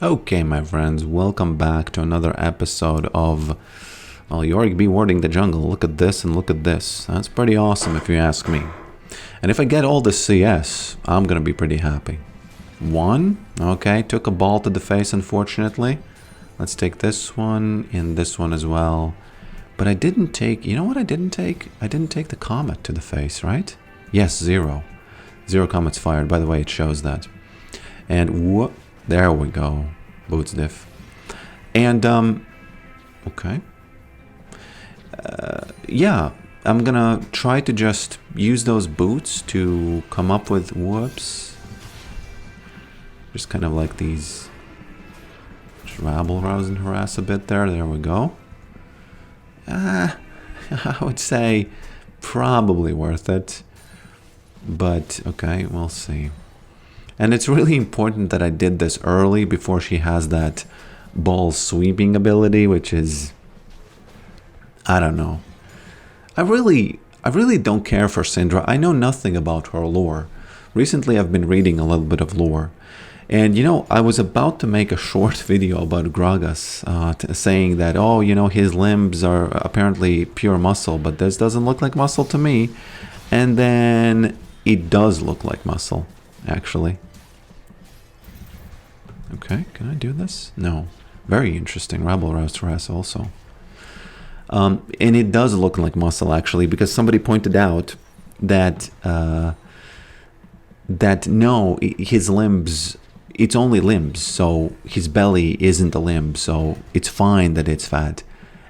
Okay, my friends, welcome back to another episode of, well, Yorick be warding the jungle. Look at this and look at this. That's pretty awesome if you ask me. And if I get all the CS, I'm gonna be pretty happy. One, okay, took a ball to the face, unfortunately. Let's take this one and this one as well. But I didn't take, you know what I didn't take? I didn't take the comet to the face, right? Yes, 0. 0 comets fired. By the way, it shows that. And whoop, there we go. Boots diff. And, okay. Yeah, I'm gonna try to just use those boots to come up with, whoops. Just kind of like these, just rabble rouse and harass a bit there. There we go. I would say probably worth it. But, okay, we'll see. And it's really important that I did this early before she has that ball sweeping ability, which is, I don't know. I really don't care for Syndra. I know nothing about her lore. Recently I've been reading a little bit of lore. And you know, I was about to make a short video about Gragas, saying that, oh, you know, his limbs are apparently pure muscle, but this doesn't look like muscle to me. And then it does look like muscle, actually. Okay, can I do this? No. Very interesting. Rabble rouse harass also. And it does look like muscle, actually, because somebody pointed out that no, his limbs, it's only limbs, so his belly isn't a limb, so it's fine that it's fat.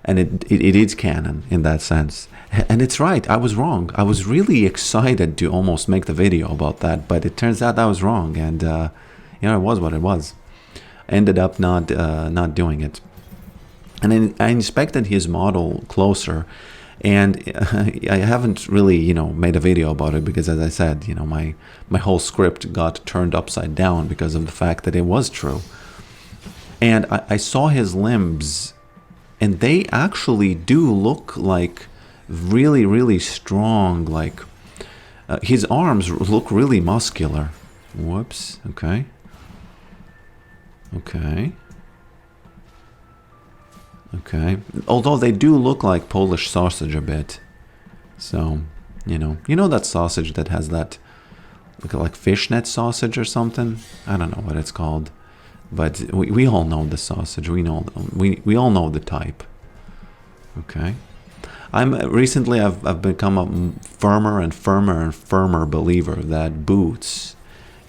And it is canon in that sense. And it's right, I was wrong. I was really excited to almost make the video about that, but it turns out I was wrong, and you know, it was what it was. I ended up not doing it. And then I inspected his model closer, and I haven't really, you know, made a video about it because, as I said, you know, my whole script got turned upside down because of the fact that it was true. And I saw his limbs, and they actually do look like really, really strong. Like his arms look really muscular. Whoops. Okay. Okay. Okay. Although they do look like Polish sausage a bit. So, you know that sausage that has that, like fishnet sausage or something? I don't know what it's called. But we all know the sausage. We all know the type. Okay. Recently I've become a firmer and firmer believer that boots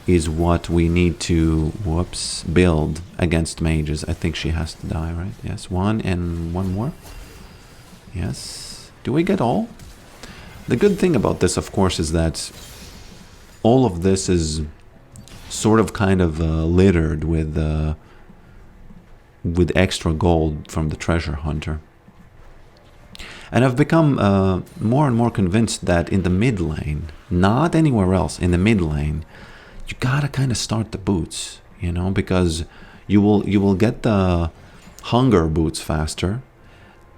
is what we need to, whoops, build against mages. I think she has to die, right? Yes, one and one more. Yes. Do we get all? The good thing about this, of course, is that all of this is sort of kind of littered with extra gold from the treasure hunter. And I've become more and more convinced that in the mid lane, not anywhere else, in the mid lane, you gotta kind of start the boots, you know, because you will get the hunger boots faster,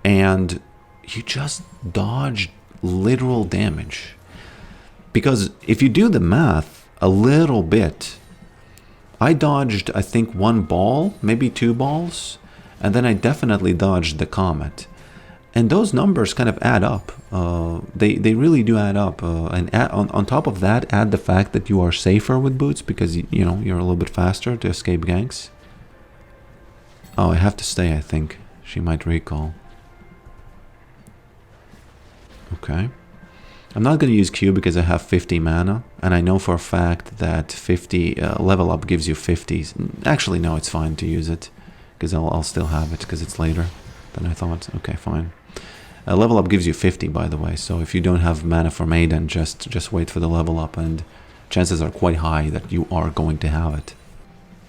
and you just dodge literal damage. Because if you do the math a little bit, I dodged, I think, 1 ball, maybe 2 balls, and then I definitely dodged the comet. And those numbers kind of add up. They really do add up. And on top of that, add the fact that you are safer with boots because, you know, you're a little bit faster to escape ganks. Oh, I have to stay, I think. She might recall. Okay. I'm not going to use Q because I have 50 mana. And I know for a fact that 50 level up gives you 50s. Actually, no, it's fine to use it. Because I'll still have it because it's later than I thought. Okay, fine. Level up gives you 50, by the way, so if you don't have mana for Maiden, just wait for the level up, and chances are quite high that you are going to have it.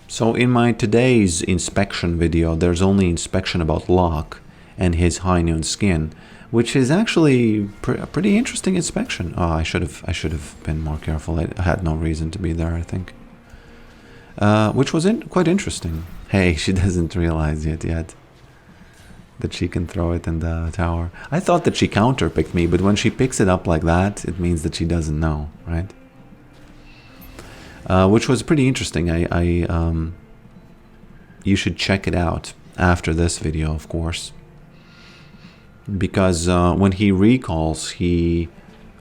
So in my today's inspection video, there's only inspection about Locke and his high noon skin, which is actually a pretty interesting inspection. Oh, I should have been more careful. I had no reason to be there, I think. Which was quite interesting. Hey, she doesn't realize it yet. That she can throw it in the tower. I thought that she counterpicked me, but when she picks it up like that, it means that she doesn't know, right? Which was pretty interesting. you should check it out after this video, of course. Because when he recalls, he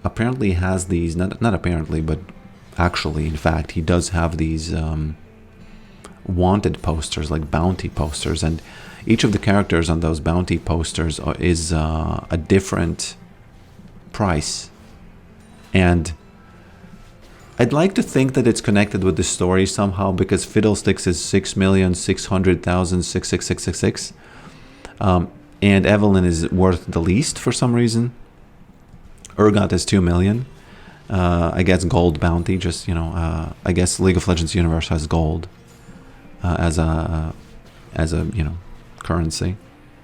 apparently has these, not apparently, but actually, in fact, he does have these wanted posters, like bounty posters, and each of the characters on those bounty posters is a different price. And I'd like to think that it's connected with the story somehow, because Fiddlesticks is 6,600,66666, and Evelyn is worth the least for some reason. Urgot is 2 million. I guess gold bounty, just, you know, I guess League of Legends Universe has gold as a you know, currency,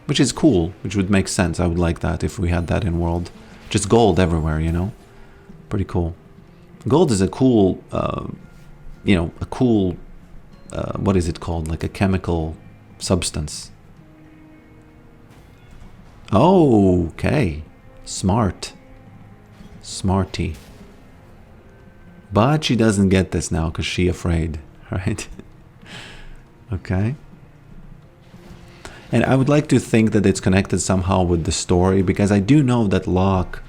which is cool, which would make sense. I would like that if we had that in World. Just gold everywhere, you know, pretty cool. Gold is a cool, you know, a cool, what is it called? Like a chemical substance. Oh, okay, smart, smarty. But she doesn't get this now because she's afraid, right? Okay. And I would like to think that it's connected somehow with the story, because I do know that Locke,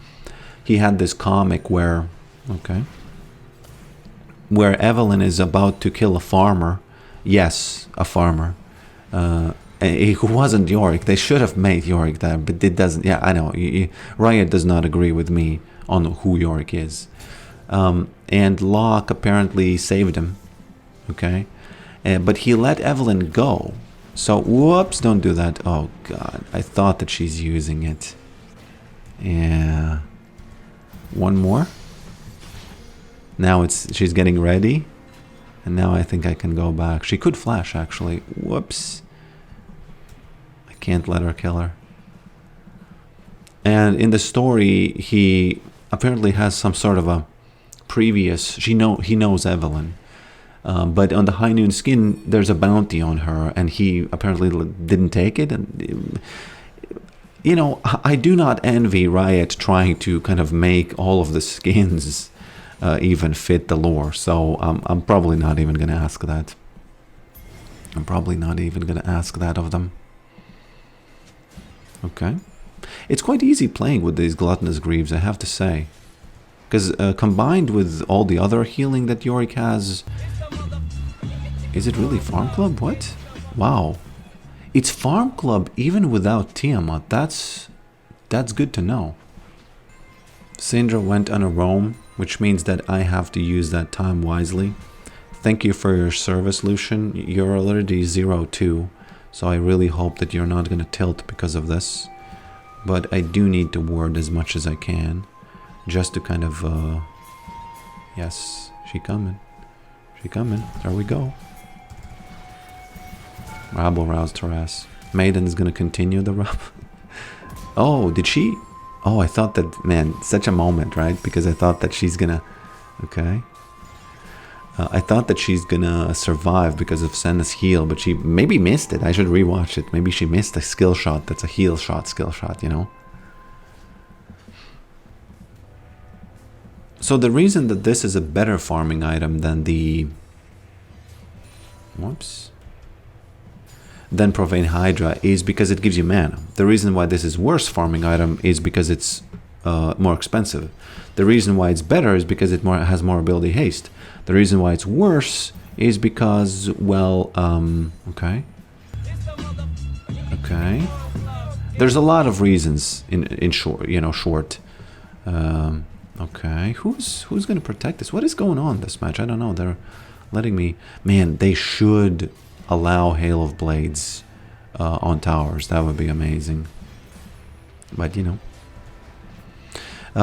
he had this comic where, okay, where Evelyn is about to kill a farmer. Yes, a farmer. Who wasn't Yorick. They should have made Yorick that, but it doesn't. Yeah, I know. Riot does not agree with me on who Yorick is. And Locke apparently saved him. Okay. But he let Evelyn go. So, whoops, don't do that. Oh, God. I thought that she's using it. Yeah. One more. Now she's getting ready. And now I think I can go back. She could flash, actually. Whoops. I can't let her kill her. And in the story, he apparently has some sort of a previous... He knows Evelyn. But on the High Noon skin, there's a bounty on her, and he apparently didn't take it. And, you know, I do not envy Riot trying to kind of make all of the skins even fit the lore. So I'm probably not even going to ask that. I'm probably not even going to ask that of them. Okay. It's quite easy playing with these Gluttonous Greaves, I have to say. Because combined with all the other healing that Yorick has... Is it really Farm Club? What? Wow. It's Farm Club even without Tiamat. That's good to know. Syndra went on a roam, which means that I have to use that time wisely. Thank you for your service, Lucian. You're already 0-2, so I really hope that you're not going to tilt because of this. But I do need to ward as much as I can, just to kind of... Yes, she coming. She coming. There we go. Rabble roused her ass. Maiden's gonna continue the rub. Oh, did she? Oh, I thought that, man, such a moment, right? Because I thought that she's gonna... Okay. I thought that she's gonna survive because of Senna's heal, but she maybe missed it. I should rewatch it. Maybe she missed a skill shot that's a heal shot, skill shot, you know? So the reason that this is a better farming item than the... Whoops. Than Profane Hydra is because it gives you mana. The reason why this is worse farming item is because it's more expensive. The reason why it's better is because it has more ability haste. The reason why it's worse is because, well, okay. Okay. There's a lot of reasons in short, you know, short. Okay. Who's going to protect this? What is going on this match? I don't know. They're letting me... Man, they should allow Hail of Blades on towers. That would be amazing. But, you know.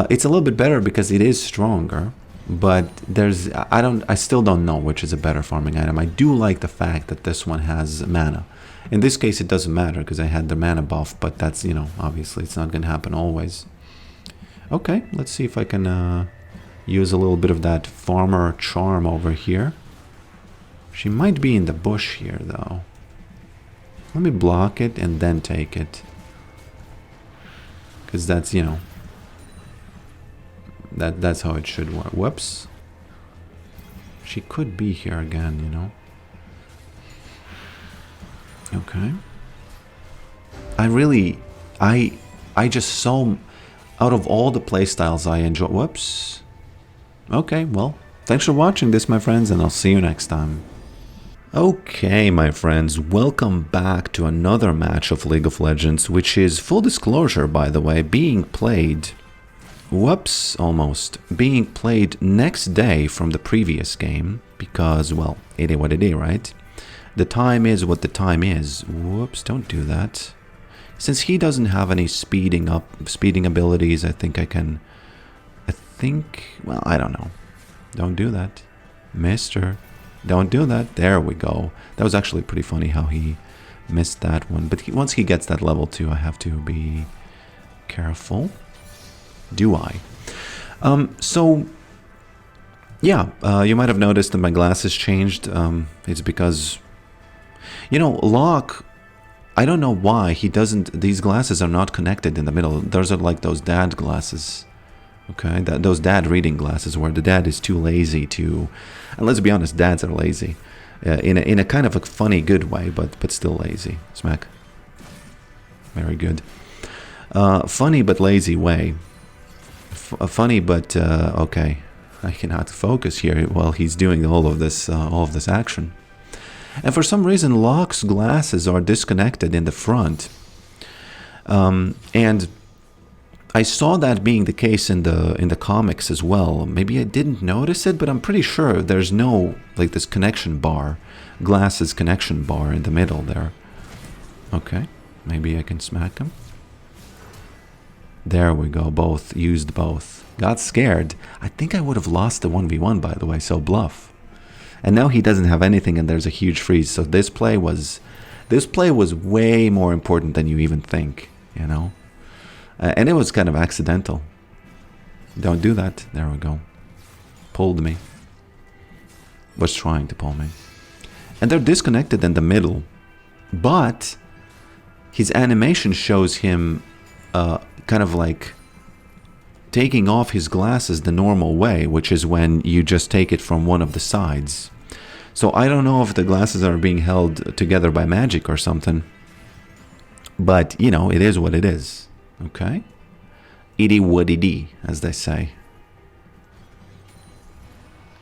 It's a little bit better because it is stronger. But there's... I still don't know which is a better farming item. I do like the fact that this one has mana. In this case, it doesn't matter because I had the mana buff. But that's, you know, obviously it's not going to happen always. Okay, let's see if I can use a little bit of that farmer charm over here. She might be in the bush here, though. Let me block it and then take it. Because that's, you know... That's how it should work. Whoops. She could be here again, you know. Okay. I just so, out of all the playstyles I enjoy, whoops. Okay, well, thanks for watching this, my friends, and I'll see you next time. Okay, my friends, welcome back to another match of League of Legends, which is, full disclosure, by the way, being played, whoops, almost, being played next day from the previous game, because, well, it is what it is, right? The time is what the time is. Whoops, don't do that. Since he doesn't have any speeding abilities, I think, well, I don't know. Don't do that. Mister, don't do that. There we go. That was actually pretty funny how he missed that one. But once he gets that level 2, I have to be careful. Do I? So, yeah, you might have noticed that my glasses changed. It's because, you know, Locke, I don't know why he doesn't, these glasses are not connected in the middle. Those are like those dad glasses. Okay, those dad reading glasses where the dad is too lazy to, and let's be honest, dads are lazy, in a kind of a funny good way, but still lazy. Smack. Very good. Funny but lazy way. Funny but okay. I cannot focus here while he's doing all of this action. And for some reason, Locke's glasses are disconnected in the front, and I saw that being the case in the comics as well. Maybe I didn't notice it, but I'm pretty sure there's no, like, this connection bar, glasses connection bar in the middle there. Okay, maybe I can smack him. There we go, both, used both. Got scared. I think I would have lost the 1v1, by the way, so bluff. And now he doesn't have anything and there's a huge freeze, so this play was way more important than you even think, you know? And it was kind of accidental. Don't do that. There we go. Pulled me. Was trying to pull me. And they're disconnected in the middle. But his animation shows him kind of like taking off his glasses the normal way, which is when you just take it from one of the sides. So I don't know if the glasses are being held together by magic or something. But, you know, it is what it is. Okay, itty woody dee, as they say.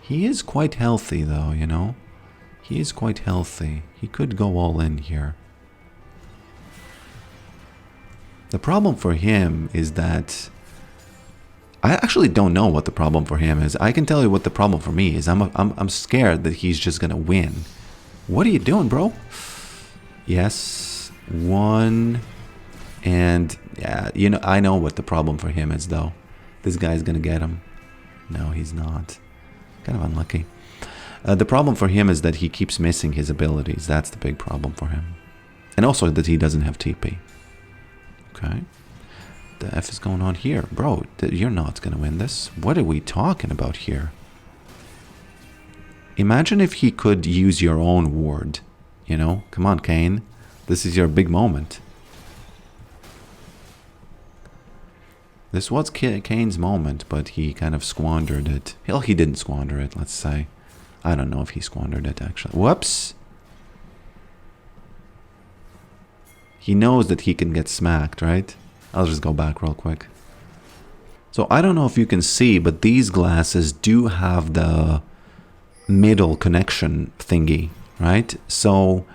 He is quite healthy, though, you know. He is quite healthy. He could go all in here. The problem for him is that I actually don't know what the problem for him is. I can tell you what the problem for me is. I'm scared that he's just gonna win. What are you doing, bro? Yes, one. And, yeah, you know, I know what the problem for him is, though. This guy's gonna get him. No, he's not. Kind of unlucky. The problem for him is that he keeps missing his abilities. That's the big problem for him. And also that he doesn't have TP. Okay. The F is going on here. Bro, you're not gonna win this. What are we talking about here? Imagine if he could use your own ward. You know? Come on, Kane. This is your big moment. This was Kane's moment, but he kind of squandered it. Hell, he didn't squander it, let's say. I don't know if he squandered it, actually. Whoops! He knows that he can get smacked, right? I'll just go back real quick. So I don't know if you can see, but these glasses do have the middle connection thingy, right? So,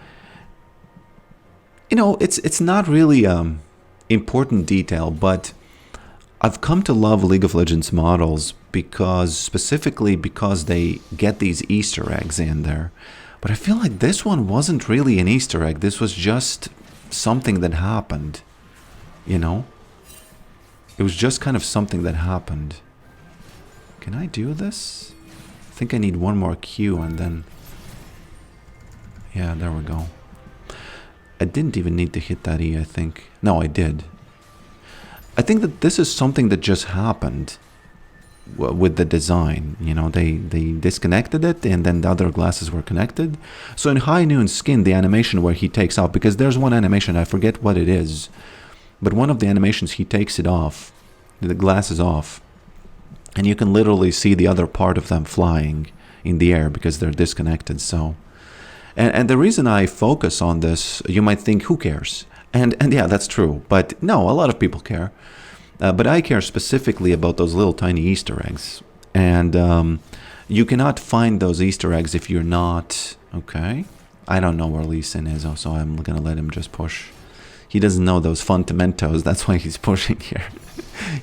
you know, it's not really important detail, but I've come to love League of Legends models specifically because they get these Easter eggs in there. But I feel like this one wasn't really an Easter egg. This was just something that happened, you know? It was just kind of something that happened. Can I do this? I think I need one more Q and then... Yeah, there we go. I didn't even need to hit that E, I think. No, I did. I think that this is something that just happened with the design. You know, they disconnected it and then the other glasses were connected. So in High Noon Skin, the animation where he takes off, because there's one animation, I forget what it is, but one of the animations he takes it off, the glasses off, and you can literally see the other part of them flying in the air because they're disconnected. So And the reason I focus on this, you might think, who cares? And yeah, that's true. But no, a lot of people care. But I care specifically about those little tiny Easter eggs. And you cannot find those Easter eggs if you're not... Okay. I don't know where Lee Sin is, so I'm going to let him just push. He doesn't know those fundamentos. That's why he's pushing here.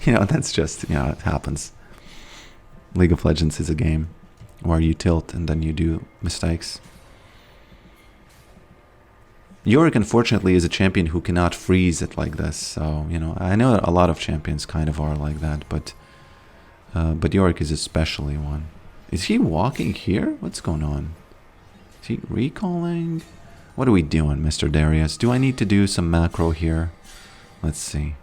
You know, that's just, you know, it happens. League of Legends is a game where you tilt and then you do mistakes. Yorick, unfortunately, is a champion who cannot freeze it like this. So, you know, I know a lot of champions kind of are like that, but Yorick is especially one. Is he walking here? What's going on? Is he recalling? What are we doing, Mr. Darius? Do I need to do some macro here? Let's see.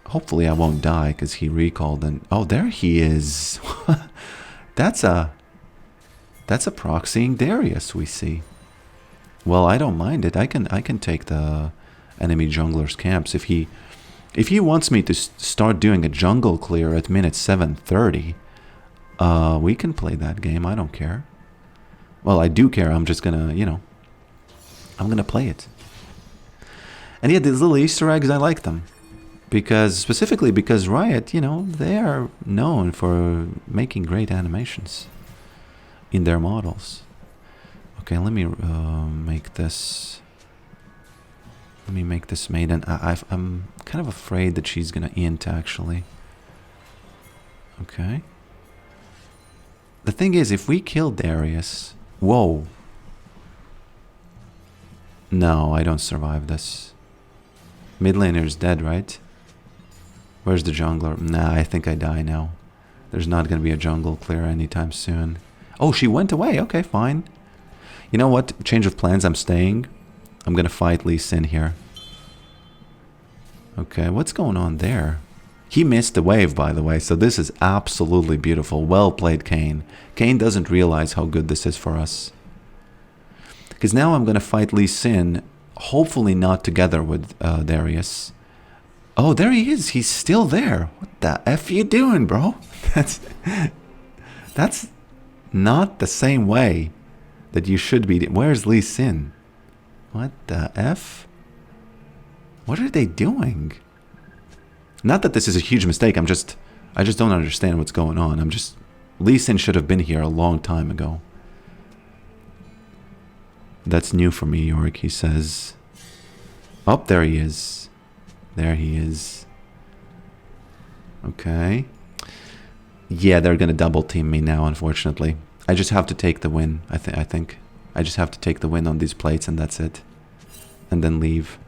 Hopefully I won't die because he recalled and... Oh, there he is. That's a proxying Darius we see. Well, I don't mind it. I can take the enemy jungler's camps. If he wants me to start doing a jungle clear at minute 7:30, we can play that game. I don't care. Well, I do care. I'm just gonna, you know, I'm gonna play it. And yeah, these little Easter eggs, I like them. Specifically because Riot, you know, they are known for making great animations in their models. Okay, let me make this. Let me make this maiden. I'm kind of afraid that she's gonna int actually. Okay. The thing is, if we kill Darius, whoa. No, I don't survive this. Mid laner's dead, right? Where's the jungler? Nah, I think I die now. There's not going to be a jungle clear anytime soon. Oh, she went away. Okay, fine. You know what? Change of plans. I'm staying. I'm going to fight Lee Sin here. Okay, what's going on there? He missed the wave, by the way, so this is absolutely beautiful. Well played, Kane. Kane doesn't realize how good this is for us. Because now I'm going to fight Lee Sin, hopefully not together with Darius. Oh, there he is. He's still there. What the F you doing, bro? That's not the same way that you should be. Where's Lee Sin? What the F? What are they doing? Not that this is a huge mistake. I just don't understand what's going on. Lee Sin should have been here a long time ago. That's new for me, Yorick, he says. Oh, there he is. There he is. Okay. Yeah, they're going to double team me now, unfortunately. I just have to take the win, I think. I just have to take the win on these plates and that's it. And then leave.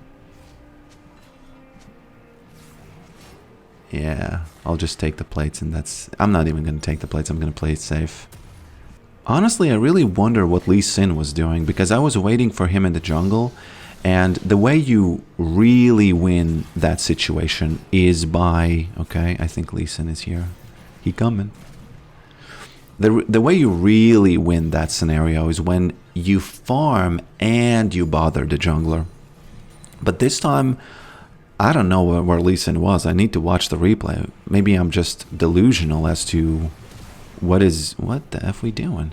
Yeah, I'll just take the plates and that's... I'm not even going to take the plates, I'm going to play it safe. Honestly, I really wonder what Lee Sin was doing because I was waiting for him in the jungle. And the way you really win that situation is by... Okay, I think Lee Sin is here. He coming. The way you really win that scenario is when you farm and you bother the jungler. But this time, I don't know where Lee Sin was. I need to watch the replay. Maybe I'm just delusional as to what the F we doing?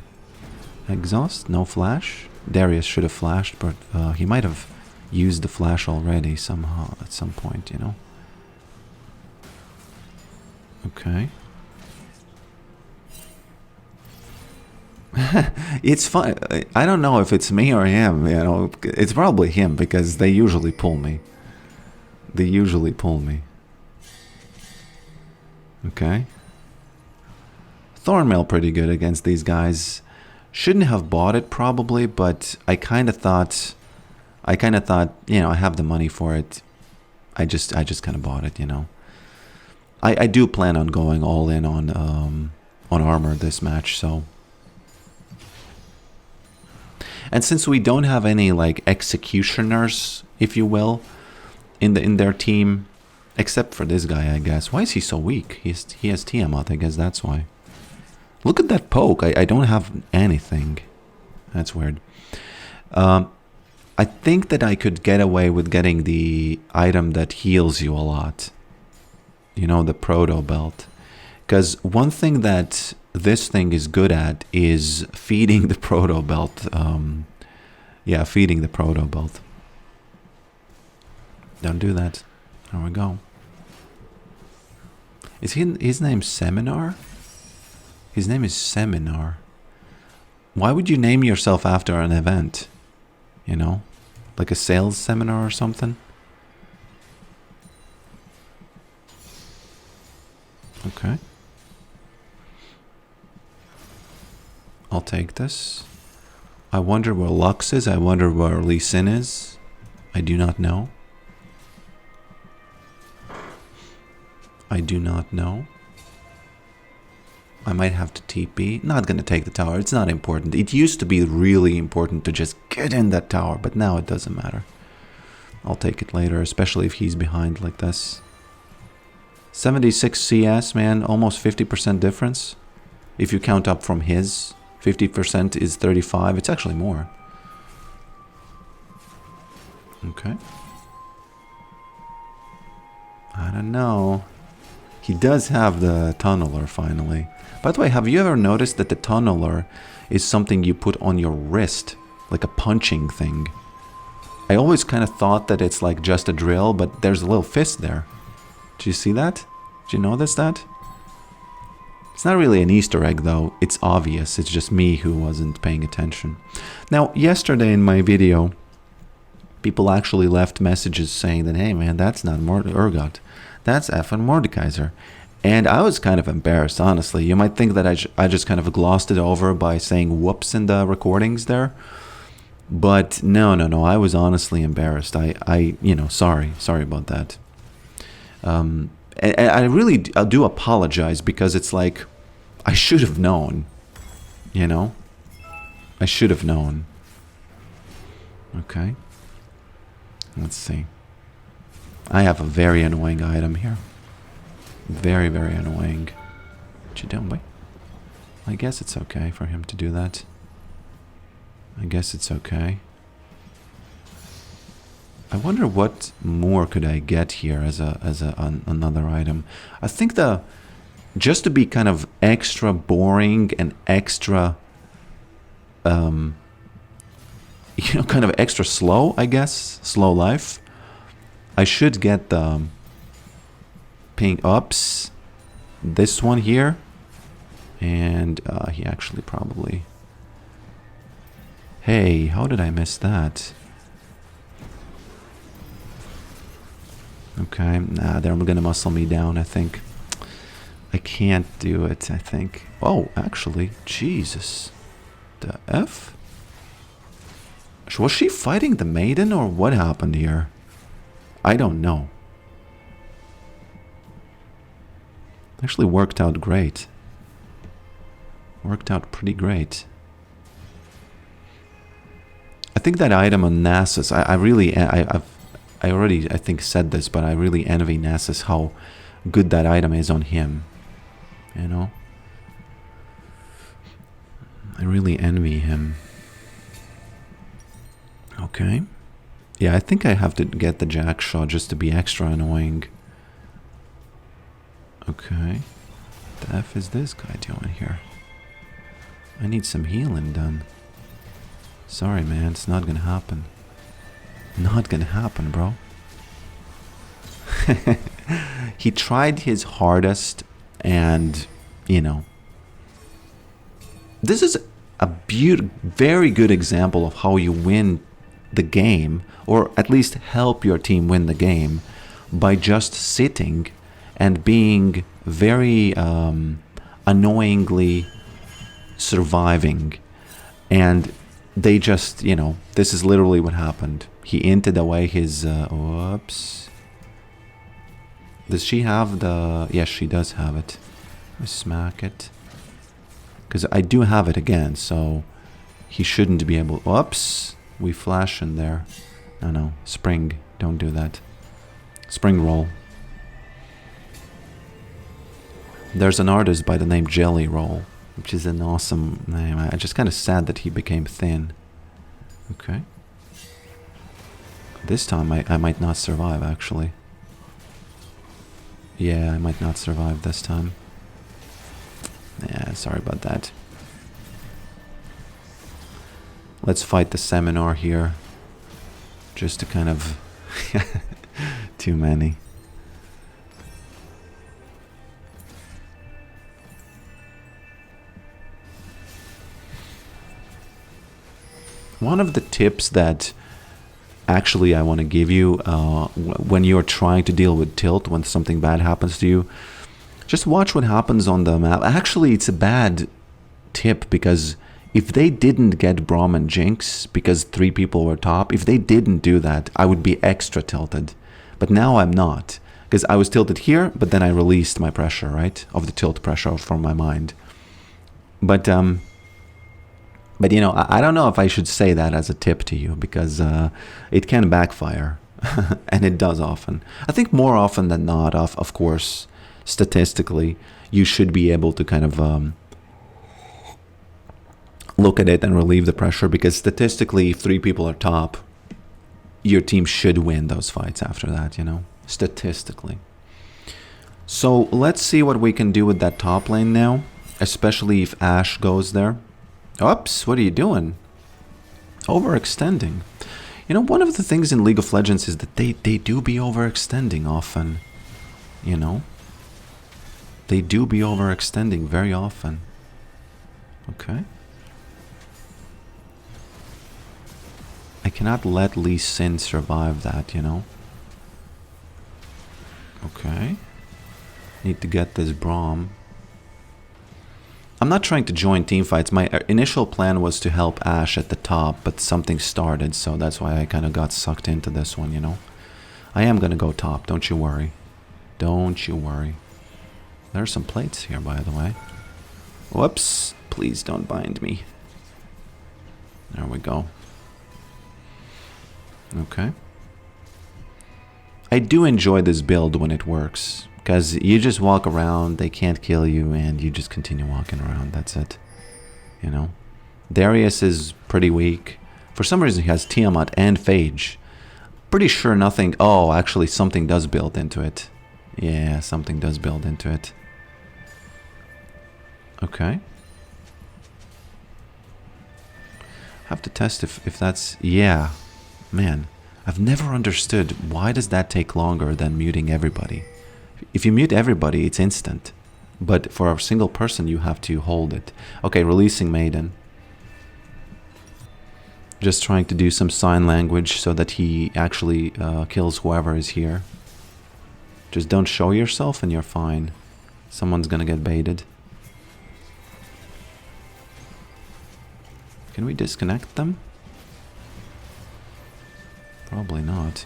Exhaust? No flash? Darius should have flashed, but he might have used the flash already somehow at some point, you know. Okay. It's fun. I don't know if it's me or him, you know. It's probably him because they usually pull me. They usually pull me. Okay. Thornmail pretty good against these guys. Shouldn't have bought it probably, but I kind of thought, you know, I have the money for it. I just kind of bought it, you know. I do plan on going all in on armor this match, so. And since we don't have any like executioners, if you will, in their team, except for this guy, I guess. Why is he so weak? He has Tiamat, I guess that's why. Look at that poke. I don't have anything. That's weird. I think that I could get away with getting the item that heals you a lot. You know, the proto belt. Because one thing that this thing is good at is feeding the proto belt. Yeah, feeding the proto belt. Don't do that. There we go. Is his name Seminar? His name is Seminar. Why would you name yourself after an event? You know? Like a sales seminar or something? Okay. I'll take this. I wonder where Lux is. I wonder where Lee Sin is. I do not know. I do not know. I might have to TP. Not gonna take the tower. It's not important. It used to be really important to just get in that tower, but now it doesn't matter. I'll take it later, especially if he's behind like this. 76 CS, man. Almost 50% difference. If you count up from his, 50% is 35. It's actually more. Okay. I don't know. He does have the tunneler finally. By the way, have you ever noticed that the tunneler is something you put on your wrist? Like a punching thing. I always kind of thought that it's like just a drill, but there's a little fist there. Did you see that? Did you notice that? It's not really an Easter egg though. It's obvious. It's just me who wasn't paying attention. Now, yesterday in my video, people actually left messages saying that, hey man, that's not Urgot. That's effing Mordekaiser. And I was kind of embarrassed, honestly. You might think that I just kind of glossed it over by saying whoops in the recordings there. But no, I was honestly embarrassed. I you know, sorry about that. And I do apologize because it's like, I should have known, you know? I should have known. Okay. Let's see. I have a very annoying item here. Very, very annoying. What you doing, boy? I guess it's okay for him to do that. I guess it's okay. I wonder what more could I get here as another item. I think just to be kind of extra boring and extra you know, kind of extra slow, I guess, slow life, I should get the pink ups, this one here, and he actually probably, hey, how did I miss that? Okay, nah, they're gonna muscle me down, I think. I can't do it, I think. Oh, actually, Jesus. The F? Was she fighting the maiden, or what happened here? I don't know. Actually worked out great. Worked out pretty great. I think that item on Nasus, I already, I think, said this, but I really envy Nasus how good that item is on him. You know? I really envy him. Okay. Yeah, I think I have to get the jack shot just to be extra annoying. Okay. What the F is this guy doing here? I need some healing done. Sorry, man, it's not gonna happen. Not gonna happen, bro. He tried his hardest, and, you know. This is a very good example of how you win the game, or at least help your team win the game, by just sitting and being very annoyingly surviving. And they just, you know, this is literally what happened. He inted away his, whoops. Does she have the, yes, she does have it. Let me smack it. Because I do have it again, so he shouldn't be able, whoops. We flash in there. No, spring, don't do that. Spring roll. There's an artist by the name Jelly Roll, which is an awesome name. I'm just kind of sad that he became thin. Okay. This time I might not survive, actually. Yeah, I might not survive this time. sorry about that. Let's fight the Seminar here. Just to kind of... Too many. One of the tips that actually I want to give you when you're trying to deal with tilt, when something bad happens to you, just watch what happens on the map. Actually, it's a bad tip because if they didn't get Braum and Jinx because 3 people were top, if they didn't do that, I would be extra tilted. But now I'm not, because I was tilted here, but then I released my pressure, right? Of the tilt pressure from my mind. But you know, I don't know if I should say that as a tip to you, because it can backfire, and it does often. I think more often than not, of course, statistically, you should be able to kind of look at it and relieve the pressure, because statistically, if 3 people are top, your team should win those fights after that, you know, statistically. So let's see what we can do with that top lane now, especially if Ashe goes there. Oops, what are you doing? Overextending. You know, one of the things in League of Legends is that they do be overextending often, you know. They do be overextending very often. Okay. I cannot let Lee Sin survive that, you know. Okay. Need to get this Braum. I'm not trying to join teamfights. My initial plan was to help Ashe at the top, but something started, so that's why I kind of got sucked into this one, you know. I am going to go top, don't you worry. Don't you worry. There are some plates here, by the way. Whoops. Please don't bind me. There we go. Okay. I do enjoy this build when it works, because you just walk around, they can't kill you, and you just continue walking around. That's it. You know? Darius is pretty weak. For some reason, he has Tiamat and Phage. Pretty sure nothing... Oh, actually, something does build into it. Yeah, something does build into it. Okay. Have to test if that's... Yeah. Man, I've never understood why does that take longer than muting everybody. If you mute everybody, it's instant. But for a single person, you have to hold it. Okay, releasing Maiden. Just trying to do some sign language so that he actually kills whoever is here. Just don't show yourself and you're fine. Someone's gonna get baited. Can we disconnect them? Probably not.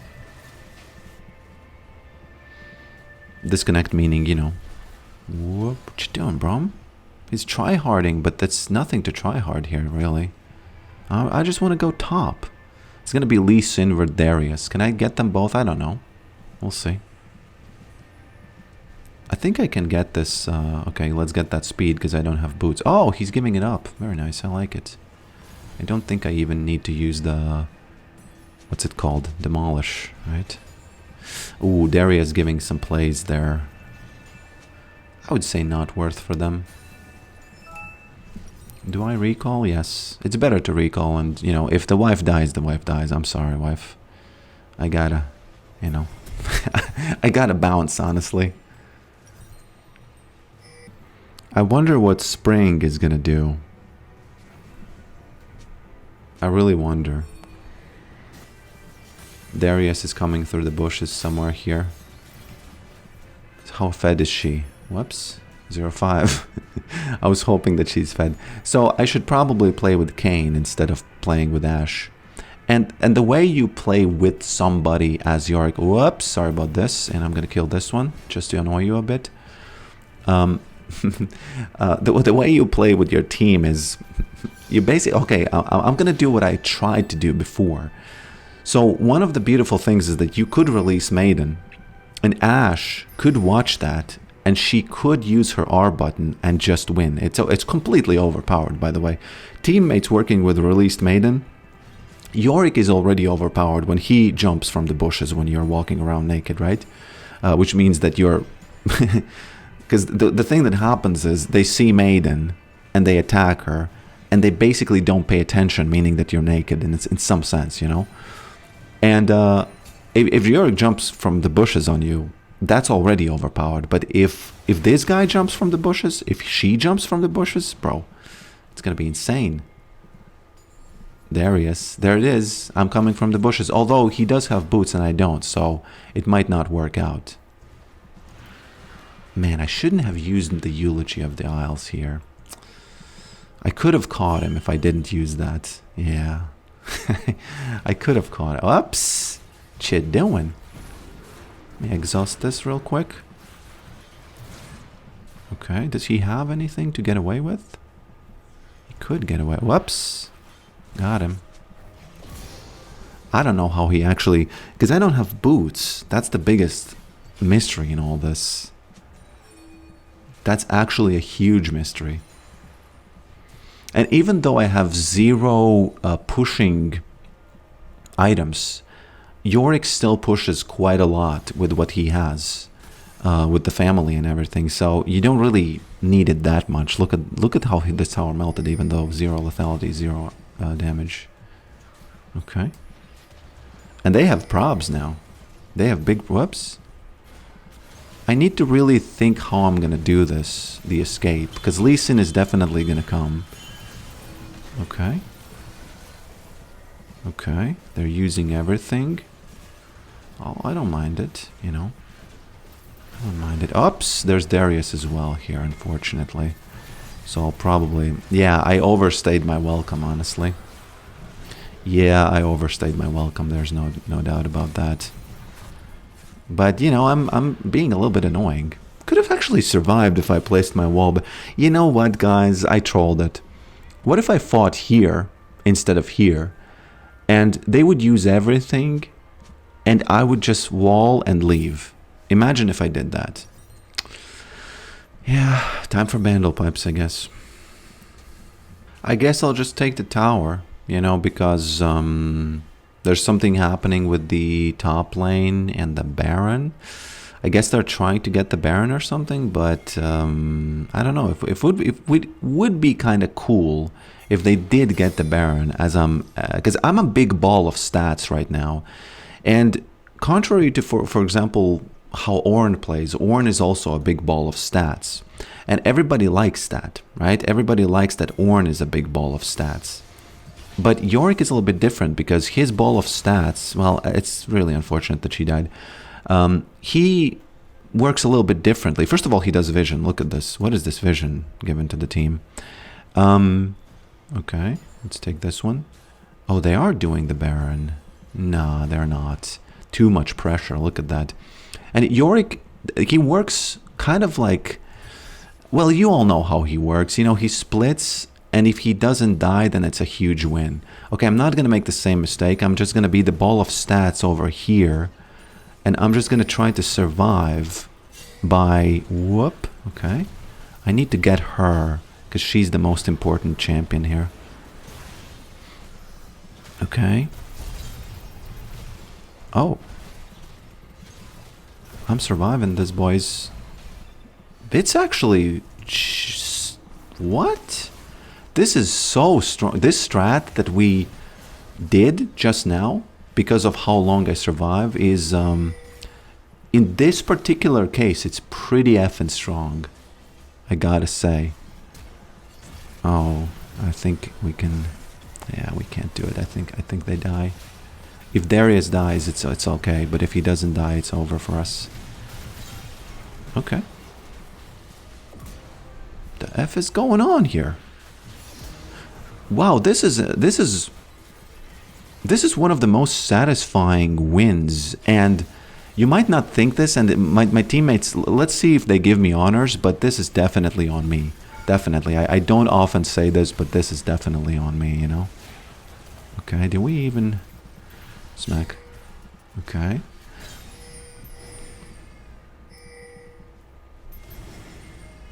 Disconnect meaning, you know. What you doing, Braum? He's tryharding, but that's nothing to tryhard here, really. I just want to go top. It's going to be Lee Sin versus Darius. Can I get them both? I don't know. We'll see. I think I can get this. Okay, let's get that speed because I don't have boots. Oh, he's giving it up. Very nice. I like it. I don't think I even need to use the... What's it called? Demolish, right? Ooh, Darius giving some plays there. I would say not worth for them. Do I recall? Yes. It's better to recall, and, you know, if the wife dies, the wife dies. I'm sorry, wife. I gotta, you know... I gotta bounce, honestly. I wonder what Spring is gonna do. I really wonder. Darius is coming through the bushes somewhere here. How fed is she? Whoops. 0-5. I was hoping that she's fed. So I should probably play with Kayn instead of playing with Ashe. And the way you play with somebody as Yorick... Whoops, sorry about this. And I'm going to kill this one just to annoy you a bit. The way you play with your team is... You basically... Okay, I'm going to do what I tried to do before. So one of the beautiful things is that you could release Maiden, and Ashe could watch that, and she could use her R button and just win. It's completely overpowered, by the way. Teammates working with released Maiden, Yorick is already overpowered when he jumps from the bushes when you're walking around naked, right? Which means that you're... Because the thing that happens is they see Maiden and they attack her, and they basically don't pay attention, meaning that you're naked in some sense, you know? And if Yorick jumps from the bushes on you, that's already overpowered. But if this guy jumps from the bushes, if she jumps from the bushes, bro, it's gonna be insane. Darius, there it is. I'm coming from the bushes. Although he does have boots and I don't, so it might not work out. Man, I shouldn't have used the Eulogy of the Isles here. I could have caught him if I didn't use that. Yeah. I could have caught him. Oops! What you doing? Let me exhaust this real quick. Okay, does he have anything to get away with? He could get away. Whoops! Got him. I don't know how he actually... Because I don't have boots. That's the biggest mystery in all this. That's actually a huge mystery. And even though I have 0 pushing items, Yorick still pushes quite a lot with what he has. With the family and everything. So you don't really need it that much. Look at how this tower melted, even though 0 lethality, 0... damage. Okay. And they have probs now. They have big... Whoops. I need to really think how I'm going to do this. The escape. Because Lee Sin is definitely going to come. Okay. Okay. They're using everything. Oh, I don't mind it, you know. I don't mind it. Oops. There's Darius as well here, unfortunately. So I'll probably... Yeah, I overstayed my welcome, honestly. Yeah, I overstayed my welcome. There's no doubt about that. But, you know, I'm being a little bit annoying. Could have actually survived if I placed my wall, but you know what, guys? I trolled it. What if I fought here instead of here? And they would use everything, and I would just wall and leave. Imagine if I did that. Yeah, time for bandle pipes, I guess. I guess I'll just take the tower, you know, because there's something happening with the top lane and the Baron. I guess they're trying to get the Baron or something, but I don't know. It would be kind of cool if they did get the Baron, as because I'm a big ball of stats right now, and contrary to for example how Ornn plays, Ornn is also a big ball of stats, and everybody likes that, right? Everybody likes that Ornn is a big ball of stats. But Yorick is a little bit different because his ball of stats, well, it's really unfortunate that she died. He works a little bit differently. First of all, he does vision. Look at this. What is this vision given to the team? Okay, let's take this one. Oh, they are doing the Baron. Nah, they're not. Too much pressure. Look at that. And Yorick, he works kind of like... Well, you all know how he works. You know, he splits... And if he doesn't die, then it's a huge win. Okay, I'm not going to make the same mistake. I'm just going to be the ball of stats over here. And I'm just going to try to survive by... Whoop. Okay. I need to get her, because she's the most important champion here. Okay. Oh. I'm surviving this, boys. It's actually... What? This is so strong. This strat that we did just now, because of how long I survive, is in this particular case, it's pretty effing strong, I gotta say. Oh, I think we can... Yeah, we can't do it. I think they die. If Darius dies, it's okay, but if he doesn't die, it's over for us. Okay. The F is going on here? Wow, this is one of the most satisfying wins, and you might not think this, and my teammates, let's see if they give me honors, but this is definitely on me. Definitely. I don't often say this, but this is definitely on me, you know? Okay, did we even... Smack. Okay.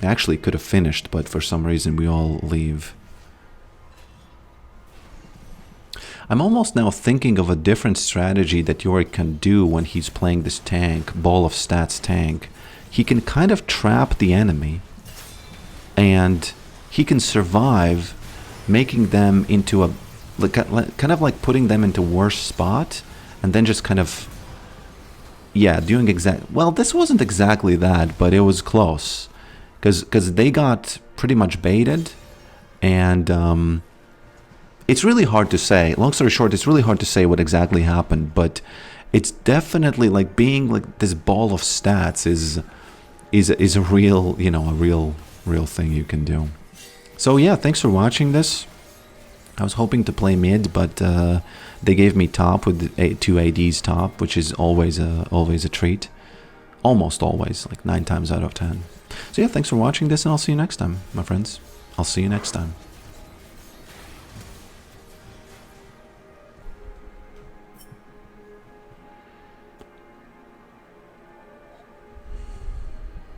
I actually could have finished, but for some reason we all leave. I'm almost now thinking of a different strategy that Yorick can do when he's playing this tank, ball of stats tank. he can kind of trap the enemy, and he can survive making them into a, like, kind of like putting them into worse spot, and then just kind of, yeah, doing well, this wasn't exactly that, but it was close, because they got pretty much baited, and it's really hard to say. Long story short, it's really hard to say what exactly happened, but it's definitely like being like this ball of stats is a real, you know, a real thing you can do. So yeah, thanks for watching this. I was hoping to play mid, but they gave me top with 2 ADs top, which is always a treat. Almost always, like 9 times out of 10. So yeah, thanks for watching this, and I'll see you next time, my friends. I'll see you next time.